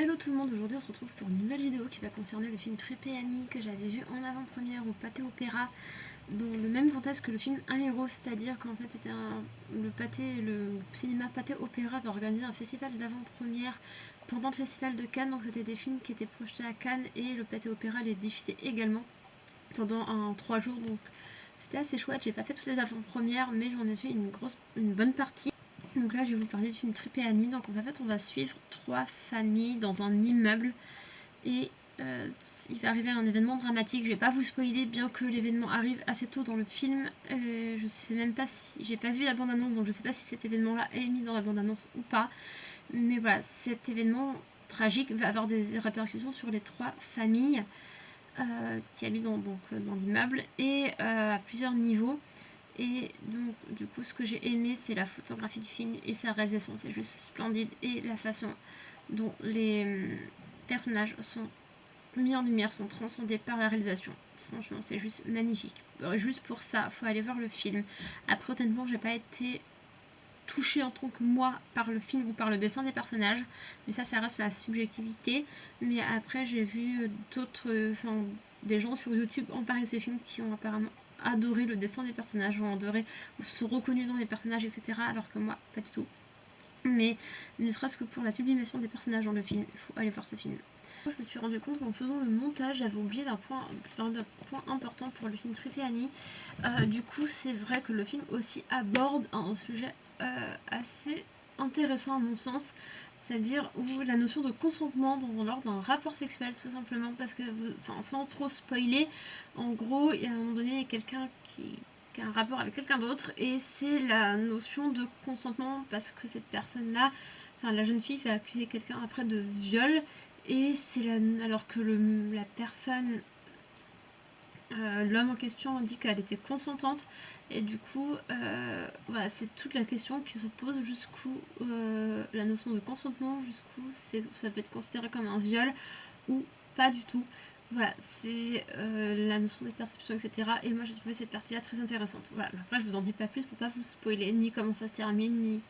Hello tout le monde, aujourd'hui on se retrouve pour une nouvelle vidéo qui va concerner le film Trépé Annie que j'avais vu en avant-première au Pâté Opéra, dans le même contexte que le film Un héros, c'est-à-dire qu'en fait c'était le cinéma Pâté Opéra avait organisé un festival d'avant-première pendant le festival de Cannes, donc c'était des films qui étaient projetés à Cannes et le Pâté Opéra les diffusait également pendant 3 jours, donc c'était assez chouette. J'ai pas fait toutes les avant-premières mais j'en ai fait une bonne partie. Donc là, je vais vous parler du film Trépé Annie. Donc en fait, on va suivre 3 familles dans un immeuble et il va arriver un événement dramatique. Je vais pas vous spoiler, bien que l'événement arrive assez tôt dans le film. Je sais même pas si j'ai pas vu la bande-annonce, donc je sais pas si cet événement-là est mis dans la bande-annonce ou pas. Mais voilà, cet événement tragique va avoir des répercussions sur les 3 familles qui habitent dans l'immeuble et à plusieurs niveaux. Et donc, du coup, ce que j'ai aimé, c'est la photographie du film et sa réalisation. C'est juste splendide. Et la façon dont les personnages sont mis en lumière, sont transcendés par la réalisation. Franchement, c'est juste magnifique. Juste pour ça, faut aller voir le film. Après, honnêtement, j'ai pas été touchée en tant que moi par le film ou par le dessin des personnages. Mais ça reste ma subjectivité. Mais après, j'ai vu des gens sur YouTube en parler de ce film qui ont apparemment adoré le dessin des personnages, ont adoré, ou se sont reconnus dans les personnages, etc. Alors que moi, pas du tout. Mais ne serait-ce que pour la sublimation des personnages dans le film, il faut aller voir ce film. Je me suis rendu compte qu'en faisant le montage, j'avais oublié d'un point important pour le film Trépé Annie. Du coup, c'est vrai que le film aussi aborde un sujet assez intéressant à mon sens, c'est-à-dire où la notion de consentement lors d'un rapport sexuel, tout simplement, parce que, sans trop spoiler, en gros, il y a un moment donné, il y a quelqu'un qui a un rapport avec quelqu'un d'autre, et c'est la notion de consentement, parce que cette personne-là, la jeune fille fait accuser quelqu'un après de viol, et alors que la personne, l'homme en question dit qu'elle était consentante, et du coup, voilà, c'est toute la question qui se pose jusqu'où la notion de consentement, jusqu'où ça peut être considéré comme un viol ou pas du tout. Voilà, c'est la notion de perception, etc. Et moi, j'ai trouvé cette partie-là très intéressante. Voilà, après, je vous en dis pas plus pour pas vous spoiler ni comment ça se termine, ni